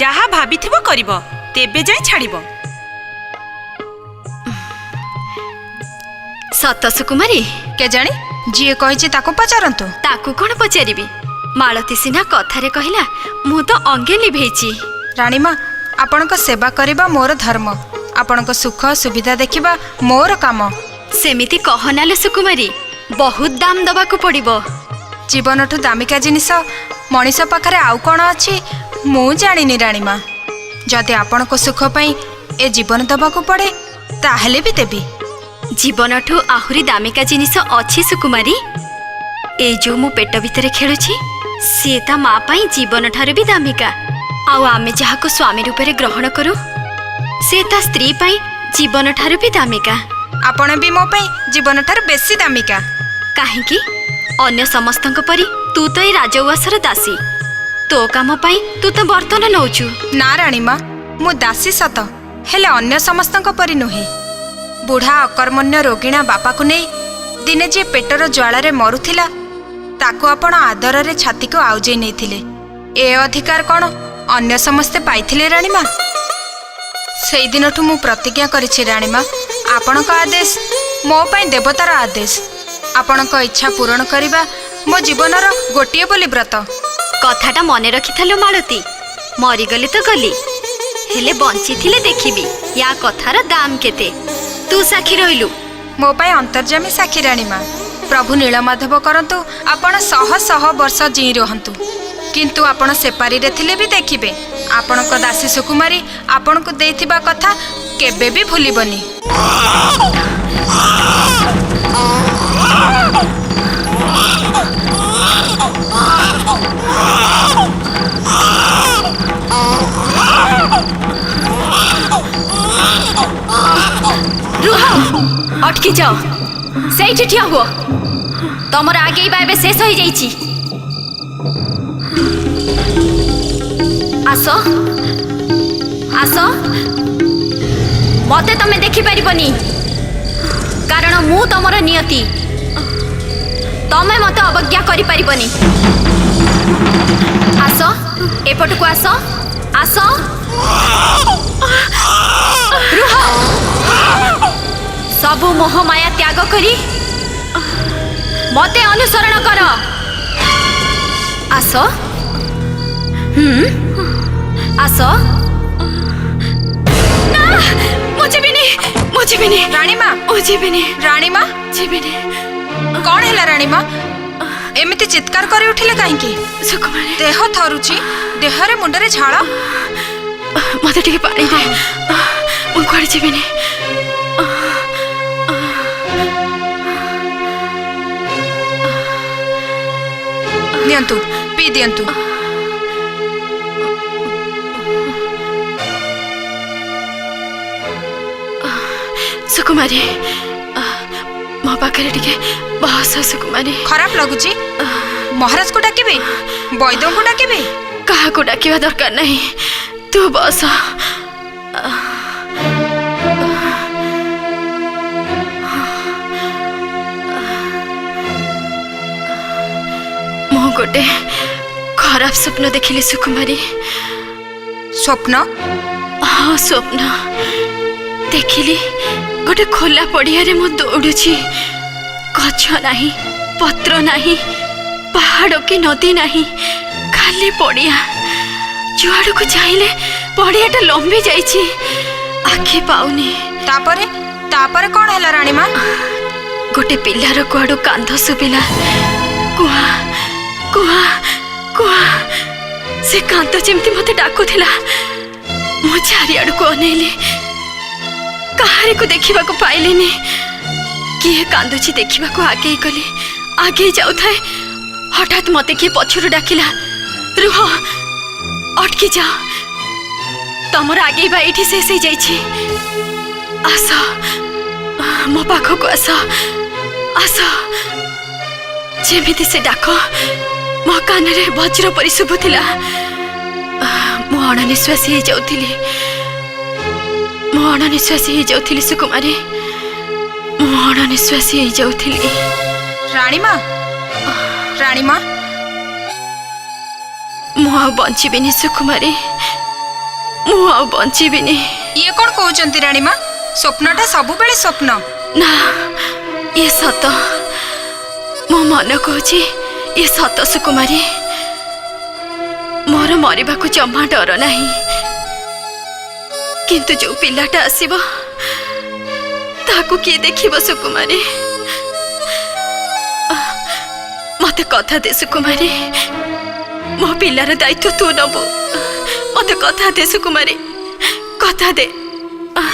ଯାହା ଭାବିଥିବ କରିବ, ତେବେ ଯାଇ ଛାଡ଼ିବ। ସତ ସୁକୁମାରୀ? କେଜାଣି, ଯିଏ କହିଛି ତାକୁ ପଚାରନ୍ତୁ। ତାକୁ କଣ ପଚାରିବି? ମାଳତୀ ସିନା କଥାରେ କହିଲା, ମୁଁ ତ ଅଙ୍ଗେ ଲିଭେଇଛି। ରାଣୀମା, ଆପଣଙ୍କ ସେବା କରିବା ମୋର ଧର୍ମ, ଆପଣଙ୍କ ସୁଖ ସୁବିଧା ଦେଖିବା ମୋର କାମ। ସେମିତି କହନାଲେ ସୁକୁମାରୀ, ବହୁତ ଦାମ ଦବାକୁ ପଡ଼ିବ। ଜୀବନଠୁ ଦାମିକା ଜିନିଷ ମଣିଷ ପାଖରେ ଆଉ କ'ଣ ଅଛି ମୁଁ ଜାଣିନି ରାଣୀମା। ଯଦି ଆପଣଙ୍କ ସୁଖ ପାଇଁ ଏ ଜୀବନ ଦେବାକୁ ପଡ଼େ ତାହେଲେ ବି ଦେବି। ଜୀବନଠୁ ଆହୁରି ଦାମିକା ଜିନିଷ ଅଛି ସୁକୁମାରୀ। ଏଇ ଯୋଉ ମୁଁ ପେଟ ଭିତରେ ଖେଳୁଛି, ସିଏ ତା ମା ପାଇଁ ଜୀବନ ଠାରୁ ବି ଦାମିକା। ଆଉ ଆମେ ଯାହାକୁ ସ୍ୱାମୀ ରୂପରେ ଗ୍ରହଣ କରୁ, ସେ ତା ସ୍ତ୍ରୀ ପାଇଁ ଜୀବନ ଠାରୁ ବି ଦାମିକା। ଆପଣ ବି ମୋ ପାଇଁ ଜୀବନ ଠାରୁ ବେଶୀ ଦାମିକା। କାହିଁକି? ଅନ୍ୟ ସମସ୍ତଙ୍କ ପରି ତୁ ତ ଏଇ ରାଜଉଆସର ଦାସୀ। ତୋ କାମ ପାଇଁ ତୁ ତ ବର୍ତ୍ତନ ନଉଛୁ। ନା ରାଣୀମା, ମୁଁ ଦାସୀ ସତ, ହେଲେ ଅନ୍ୟ ସମସ୍ତଙ୍କ ପରି ନୁହେଁ। ବୁଢ଼ା ଅକର୍ମଣ୍ୟ ରୋଗିଣା ବାପାକୁ ନେଇ ଦିନେ ଯିଏ ପେଟର ଜ୍ୱାଳାରେ ମରୁଥିଲା, ତାକୁ ଆପଣ ଆଦରରେ ଛାତିକୁ ଆଉଜେଇ ନେଇଥିଲେ। ଏ ଅଧିକାର କ'ଣ ଅନ୍ୟ ସମସ୍ତେ ପାଇଥିଲେ ରାଣୀମା? ସେଇଦିନଠୁ ମୁଁ ପ୍ରତିଜ୍ଞା କରିଛି ରାଣୀମା, ଆପଣଙ୍କ ଆଦେଶ ମୋ ପାଇଁ ଦେବତାର ଆଦେଶ। ଆପଣଙ୍କ ଇଚ୍ଛା ପୂରଣ କରିବା ମୋ ଜୀବନର ଗୋଟିଏ ବୋଲି ବ୍ରତ। କଥାଟା ମନେ ରଖିଥାଲୁ ମାଳତୀ। ମରିଗଲି ତ ଗଲି, ହେଲେ ବଞ୍ଚିଥିଲେ ଦେଖିବି ୟା କଥାର ଦାମ କେତେ। ତୁ ସାକ୍ଷୀ ରହିଲୁ। ମୋ ପାଇଁ ଅନ୍ତର୍ଯାମୀ ସାକ୍ଷୀ ରାଣୀମା। ପ୍ରଭୁ ନୀଳମାଧବ କରନ୍ତୁ ଆପଣ ଶହ ଶହ ବର୍ଷ ଜୀଇ ରୁହନ୍ତୁ, କିନ୍ତୁ ଆପଣ ସେପାରିରେ ଥିଲେ ବି ଦେଖିବେ ଆପଣଙ୍କ ଦାସୀ ସୁକୁମାରୀ ଆପଣଙ୍କୁ ଦେଇଥିବା କଥା କେବେ ବି ଭୁଲିବନି। ରୁହ, ଅଟକି ଯାଅ, ସେଇଠି ଠିଆ ହୁଅ। ତମର ଆଗେଇବା ଏବେ ଶେଷ ହେଇଯାଇଛି। ଆସ ଆସ, ମତେ ତମେ ଦେଖିପାରିବନି, କାରଣ ମୁଁ ତମର ନିୟତି। ତମେ ମତେ ଅବଜ୍ଞା କରିପାରିବନି। ଆସ, ଏପଟକୁ ଆସ, ଆସ। ରୁହ, ସବୁ ମୋହ ମାୟା ତ୍ୟାଗ କରି ମତେ ଅନୁସରଣ କର। ଆସ, ଆସ। ନା, ମୁଁ ଯିବିନି, ମୁଁ ଯିବିନି। ରାଣୀମା, ମୁଁ ଯିବିନି। ରାଣୀମା, ଯିବିନି। କ'ଣ ହେଲା ରାଣୀମା? ଏମିତି ଚିତ୍କାର କରି ଉଠିଲେ କାହିଁକି? ସୁକୁମାରୀ, ଦେହ ଥରୁଛି, ଦେହରେ ମୁଣ୍ଡରେ ଝାଳ। ମତେ ଟିକେ ପାଣି ଦେ, ମୁଁ କୁଆଡ଼େ ଯିବିନି। ନିଅନ୍ତୁ, ପିଇ ଦିଅନ୍ତୁ। ସୁକୁମାରୀ, ମୋ ପାଖରେ ଟିକେ ବସ। ସୁକୁମାରୀ, ଖରାପ ଲାଗୁଛି? ମହାରାଜକୁ ଡାକିବି? ବୈଦ୍ୟଙ୍କୁ ଡାକିବି? କାହାକୁ ଡାକିବା ଦରକାର ନାହିଁ, ତୁ ବସ। ମୁଁ ଗୋଟେ ଖରାପ ସ୍ୱପ୍ନ ଦେଖିଲି ସୁକୁମାରୀ। ସ୍ୱପ୍ନ? ହଁ, ସ୍ୱପ୍ନ ଦେଖିଲି। ଗୋଟେ ଖୋଲା ପଡ଼ିଆରେ ମୁଁ ଦୌଡ଼ୁଛି। ଗଛ ନାହିଁ, ପତ୍ର ନାହିଁ, ପାହାଡ଼ କି ନଦୀ ନାହିଁ, ଖାଲି ପଡ଼ିଆ। ଯୁଆଡ଼କୁ ଚାହିଁଲେ ପଡ଼ିଆଟା ଲମ୍ବି ଯାଇଛି, ଆଖି ପାଉନି। ତାପରେ ତାପରେ କ'ଣ ହେଲା ରାଣୀମା? ଗୋଟେ ପିଲାର କୁଆଡ଼ୁ କାନ୍ଦ ଶୁଭିଲା, କୁଆ କୁଆ କୁଆ। ସେ କାନ୍ଦ ଯେମିତି ମତେ ଡାକୁଥିଲା। ମୁଁ ଚାରିଆଡ଼କୁ ଅନେଇଲି, କାହାରିକୁ ଦେଖିବାକୁ ପାଇଲିନି। କିଏ କାନ୍ଦୁଛି ଦେଖିବାକୁ ଆଗେଇ ଗଲି। ଆଗେଇ ଯାଉଥାଏ, ହଠାତ୍ ମତେ କିଏ ପଛରୁ ଡାକିଲା, ରୁହ, ଅଟକି ଯାଅ, ତମର ଆଗେଇବା ଏଇଠି ଶେଷ ହେଇଯାଇଛି। ଆସ, ମୋ ପାଖକୁ ଆସ, ଆସ। ଯେମିତି ସେ ଡାକ ମୋ କାନରେ ବଜ୍ର ପରି ଶୁଭୁଥିଲା। ମୁଁ ଅଣନିଶ୍ୱାସୀ ହେଇଯାଉଥିଲି, ମୁଁ ଅଣନିଶ୍ୱାସୀ ହେଇଯାଉଥିଲି ସୁକୁମାରୀ, ମୁଁ ଅଣନିଶ୍ୱାସୀ ହେଇଯାଉଥିଲି। ରାଣୀମା, ରାଣୀମା, ମୁଁ ଆଉ ବଞ୍ଚିବିନି ସୁକୁମାରୀ, ମୁଁ ଆଉ ବଞ୍ଚିବିନି। ଇଏ କ'ଣ କହୁଛନ୍ତି ରାଣୀମା? ସ୍ୱପ୍ନଟା ସବୁବେଳେ ସ୍ୱପ୍ନ। ନା, ଇଏ ସତ। ମୋ ମନ କହୁଛି ଇଏ ସତ ସୁକୁମାରୀ। ମୋର ମରିବାକୁ ଜମା ଡର ନାହିଁ। କିନ୍ତୁ ଯୋଉ ପିଲାଟା ଆସିବ ତାକୁ କିଏ ଦେଖିବ ସୁକୁମାରୀ? ମତେ କଥା ଦେ ସୁକୁମାରୀ, ମୋ ପିଲାର ଦାୟିତ୍ୱ ତୁ ନବୁ। ମତେ କଥା ଦେ ସୁକୁମାରୀ, କଥା ଦେ।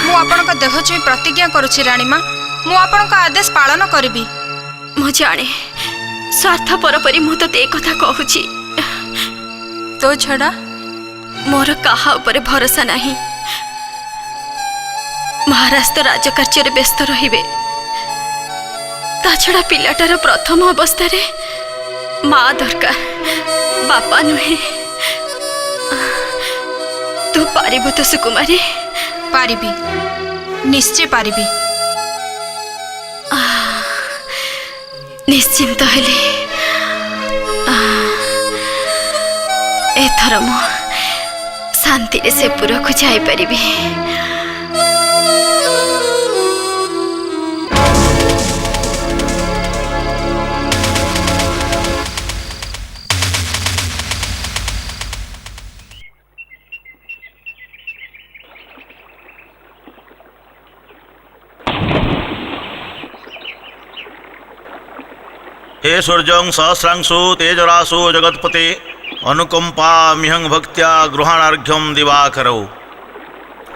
ମୁଁ ଆପଣଙ୍କ ଦେହ ଛୁଇଁ ପ୍ରତିଜ୍ଞା କରୁଛି ରାଣୀମା, ମୁଁ ଆପଣଙ୍କ ଆଦେଶ ପାଳନ କରିବି। ମୁଁ ଜାଣେ ସ୍ୱାର୍ଥପର ପରି ମୁଁ ତତେ ଏ କଥା କହୁଛି। ତୋ ଛଡ଼ା ମୋର କାହା ଉପରେ ଭରସା ନାହିଁ। ମହାରାଜ ତ ରାଜକାର୍ଯ୍ୟରେ ବ୍ୟସ୍ତ ରହିବେ। ତା ଛଡ଼ା ପିଲାଟାର ପ୍ରଥମ ଅବସ୍ଥାରେ ମା ଦରକାର, ବାପା ନୁହେଁ। ତୁ ପାରିବୁ ତ ସୁକୁମାରୀ? ପାରିବି, ନିଶ୍ଚୟ ପାରିବି। ନିଶ୍ଚିନ୍ତ ହେଲି। ଏଥର ମୁଁ ଶାନ୍ତିରେ ସେ ପୁରକୁ ଯାଇପାରିବି। हे सूर्यं सहस्रांशु तेजराशु जगत्पते अनुकंपा मिहं भक्त्या गृहाणार्घ्यम दिवाकरौ।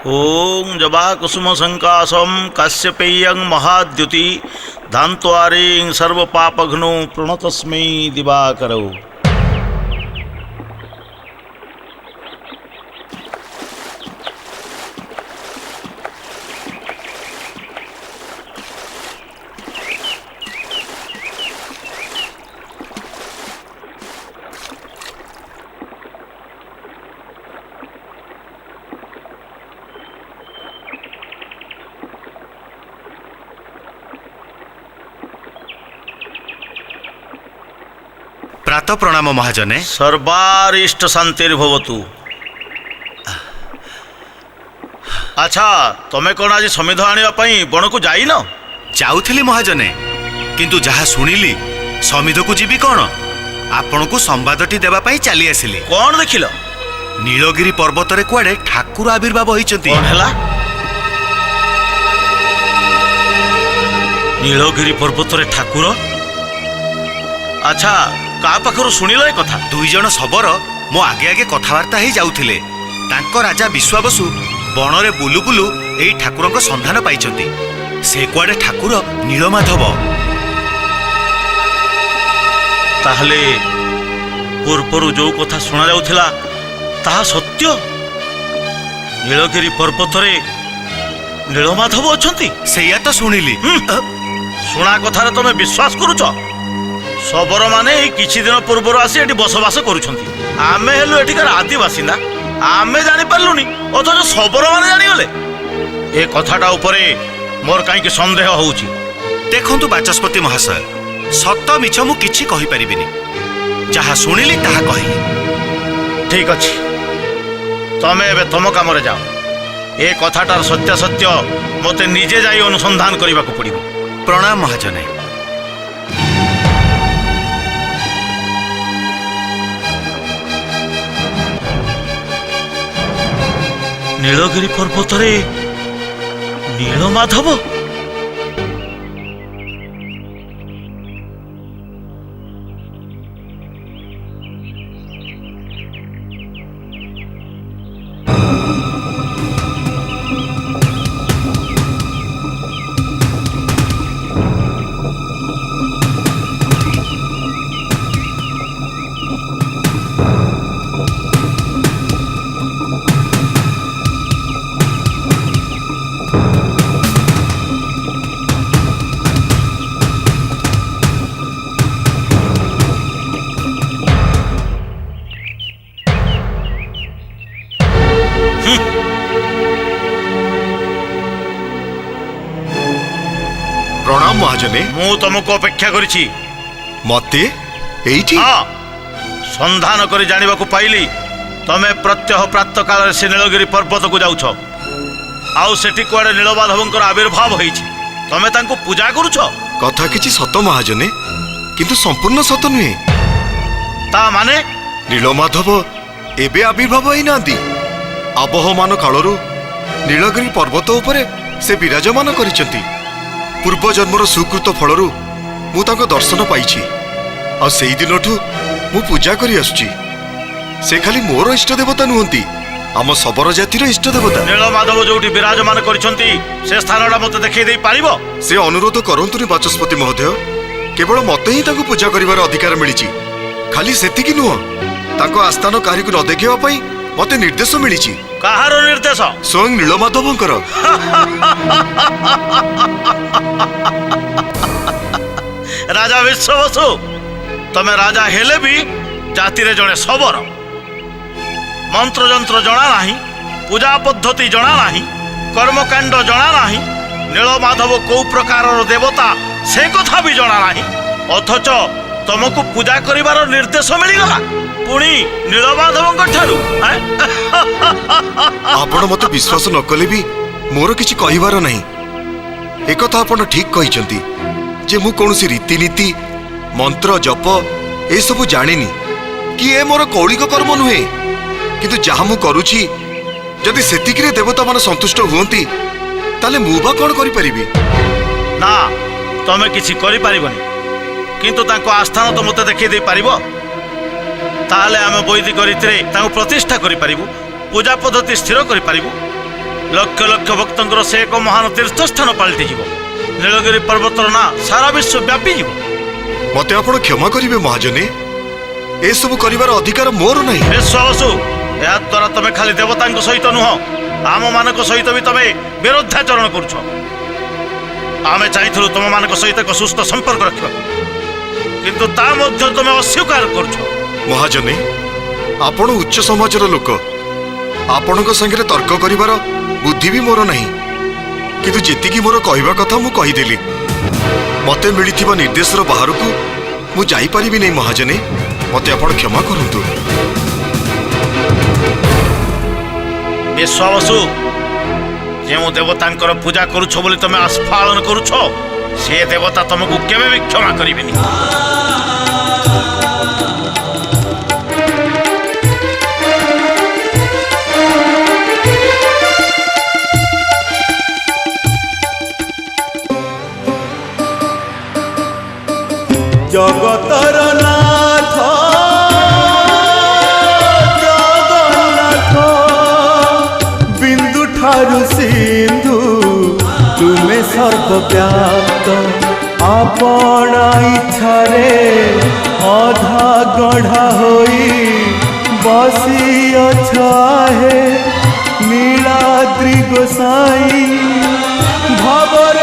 ओं जबा कुसुम संकाशम काश्यपेयं महाद्युति धान्त्वारिं सर्व पापघ्नु प्रणतस्मै दिवाकरौ। प्रातः प्रणाम महाजने। सर्वारिष्ट शांतिर्भवतु। अच्छा, तमें कौन आज समिध आनिया बण को जाइन? जाउथिली महाजने, किंतु जहा सुनिली समिध को जीवी कौन आपण को संवादटी देवा पई चली आसिली। कौन देखिल? नीलगिरी पर्वत रे कुआडे ठाकुर आविर्भाव होइचंती। कौन हैला? नीलगिरी पर्वत रे ठाकुर? अच्छा, का पाखरु सुनिल ए कथा? दुई जण शबर मो आगे आगे कथबार्ता ही जाउथिले। तांको राजा विश्वाबसु बणरे बुलु बुलु एई ठाकुरଙ୍କ संधान पाइचंती। से कुआडे ठाकुर नीलमाधव। ताहले पूर्वरु जो कथा सुना जाउथिला ताहा सत्य? नीलगिरी पर्वत रे नीलमाधव अछंती? सेया तो सुनिली। सुना कथारे तमे विश्वास करूछ? शबर माने किछि दिन पूर्वर आसी एठी बसवास करूछंती। आमे हेलु एठिकार आदिवासिंदा, आमे जानि पारलुनी, अथच शबर माने जानि गले। ए कथाटा उपरे मोर काईकि संदेह होउची। देखंतु बाचस्पति महाशय, सत मिछ मु किछि कहि परिबिनी। जहा सुनिली ताहा कहिली। ठीक अछि, तमे एबे तम कामरे जाओ। ए कथाटार सत्यासत्य मते निजे जाई अनुसंधान करिबाकू पड़िबो। प्रणाम महाजने। नीलगिरी पर्वत रे नीलमाधव? प्रणाम महाजने। मु तुमको अपेक्षा करिछि। मते एइठी? हाँ, संधान करी जानिबाकू पाइली ତମେ ପ୍ରତ୍ୟହ ପ୍ରାତ କାଳରେ ସେ ନୀଳଗିରି ପର୍ବତକୁ ଯାଉଛ ଆଉ ସେଠି କୁଆଡ଼େ ନୀଳମାଧବଙ୍କର ଆବିର୍ଭାବ ହେଇଛି ତମେ ତାଙ୍କୁ ପୂଜା କରୁଛ। କଥା କିଛି ସତ ମହାଜନେ, କିନ୍ତୁ ସମ୍ପୂର୍ଣ୍ଣ ସତ ନୁହେଁ। ତା ମାନେ ନୀଳମାଧବ ଏବେ ଆବିର୍ଭାବ ହେଇନାହାନ୍ତି। ଆବହମାନ କାଳରୁ ନୀଳଗିରି ପର୍ବତ ଉପରେ ସେ ବିରାଜମାନ କରିଛନ୍ତି। ପୂର୍ବ ଜନ୍ମର ସୁକୃତ ଫଳରୁ ମୁଁ ତାଙ୍କ ଦର୍ଶନ ପାଇଛି ଆଉ ସେଇ ଦିନଠୁ ମୁଁ ପୂଜା କରି ଆସୁଛି। ସେ ଖାଲି ମୋର ଇଷ୍ଟ ଦେବତା ନୁହନ୍ତି, ଆମ ଶବର ଜାତିର ଇଷ୍ଟ ଦେବତା। ନୀଳମାଧବ ଯୋଉଠି ବିରାଜମାନ କରିଛନ୍ତି ସେ ସ୍ଥାନଟା ମତେ ଦେଖେଇ ଦେଇ ପାରିବ? ସେ ଅନୁରୋଧ କରନ୍ତୁନି ବାଚସ୍ପତି ମହୋଦୟ, କେବଳ ମତେ ହିଁ ତାଙ୍କୁ ପୂଜା କରିବାର ଅଧିକାର ମିଳିଛି। ଖାଲି ସେତିକି ନୁହଁ, ତାଙ୍କ ଆସ୍ଥାନ କାହାରିକୁ ନ ଦେଖେଇବା ପାଇଁ ମତେ ନିର୍ଦ୍ଦେଶ ମିଳିଛି। କାହାର ନିର୍ଦ୍ଦେଶ? ସ୍ୱୟଂ ନୀଳମାଧବଙ୍କର। ରାଜା ବିଶ୍ୱବସୁ, ତମେ ରାଜା ହେଲେ ବି ଜାତିରେ ଜଣେ ଶବର। ମନ୍ତ୍ରଯନ୍ତ୍ର ଜଣା ନାହିଁ, ପୂଜା ପଦ୍ଧତି ଜଣା ନାହିଁ, କର୍ମକାଣ୍ଡ ଜଣା ନାହିଁ, ନୀଳମାଧବ କୋଉ ପ୍ରକାରର ଦେବତା ସେ କଥା ବି ଜଣା ନାହିଁ। ଅଥଚ ତମକୁ ପୂଜା କରିବାର ନିର୍ଦ୍ଦେଶ ମିଳିଗଲା, ପୁଣି ନୀଳମାଧବଙ୍କ ଠାରୁ। ଆପଣ ମତେ ବିଶ୍ୱାସ ନ କଲେ ବି ମୋର କିଛି କହିବାର ନାହିଁ। ଏକଥା ଆପଣ ଠିକ କହିଛନ୍ତି ଯେ ମୁଁ କୌଣସି ରୀତିନୀତି ମନ୍ତ୍ର ଜପ ଏସବୁ ଜାଣିନି କି ଏ ମୋର କୌଳିକ କର୍ମ ନୁହେଁ। କିନ୍ତୁ ଯାହା ମୁଁ କରୁଛି ଯଦି ସେତିକିରେ ଦେବତାମାନେ ସନ୍ତୁଷ୍ଟ ହୁଅନ୍ତି ତାହେଲେ ମୁଁ ବା କ'ଣ କରିପାରିବି? ନା, ତମେ କିଛି କରିପାରିବନି, କିନ୍ତୁ ତାଙ୍କ ଆସ୍ଥାନ ତ ମତେ ଦେଖେଇ ଦେଇ ପାରିବ। ତାହେଲେ ଆମେ ବୈଦିକ ରୀତିରେ ତାଙ୍କୁ ପ୍ରତିଷ୍ଠା କରିପାରିବୁ, ପୂଜା ପଦ୍ଧତି ସ୍ଥିର କରିପାରିବୁ। ଲକ୍ଷ ଲକ୍ଷ ଭକ୍ତଙ୍କର ସେ ଏକ ମହାନ ତୀର୍ଥସ୍ଥାନ ପାଲଟିଯିବ। ନୀଳଗିରି ପର୍ବତର ନାଁ ସାରା ବିଶ୍ୱ ବ୍ୟାପିଯିବ। ମତେ ଆପଣ କ୍ଷମା କରିବେ ମହାଜନେ, ଏସବୁ କରିବାର ଅଧିକାର ମୋର ନାହିଁ। ବିଶ୍ୱବସୁ, ଏହା ଦ୍ୱାରା ତମେ ଖାଲି ଦେବତାଙ୍କ ସହିତ ନୁହଁ, ଆମମାନଙ୍କ ସହିତ ବି ତମେ ବିରୋଧାଚରଣ କରୁଛ। ଆମେ ଚାହିଁଥିଲୁ ତମମାନଙ୍କ ସହିତ ଏକ ସୁସ୍ଥ ସମ୍ପର୍କ ରଖିବାକୁ, କିନ୍ତୁ ତା ମଧ୍ୟ ତମେ ଅସ୍ୱୀକାର କରୁଛ। ମହାଜନେ, ଆପଣ ଉଚ୍ଚ ସମାଜର ଲୋକ, ଆପଣଙ୍କ ସାଙ୍ଗରେ ତର୍କ କରିବାର ବୁଦ୍ଧି ବି ମୋର ନାହିଁ। କିନ୍ତୁ ଯେତିକି ମୋର କହିବା କଥା ମୁଁ କହିଦେଲି। ମତେ ମିଳିଥିବା ନିର୍ଦ୍ଦେଶର ବାହାରକୁ ମୁଁ ଯାଇପାରିବି ନାହିଁ ମହାଜନେ, ମତେ ଆପଣ କ୍ଷମା କରନ୍ତୁ। ବିଶ୍ୱବସୁ, ଯେଉଁ ଦେବତାଙ୍କର ପୂଜା କରୁଛ ବୋଲି ତମେ ଆସ୍ଫାଳନ କରୁଛ, ସେ ଦେବତା ତମକୁ କେବେ ବି କ୍ଷମା କରିବେନି। জগতর নাথ জগন্নাথ, বিন্দু ঠারু সিন্ধু তুমে সর্বব্যাপ্ত। আপনা ইচ্ছারে অধা গঢ়া হই বসিଅଛ হে নীলাদ্রি গোসাই। ভবরে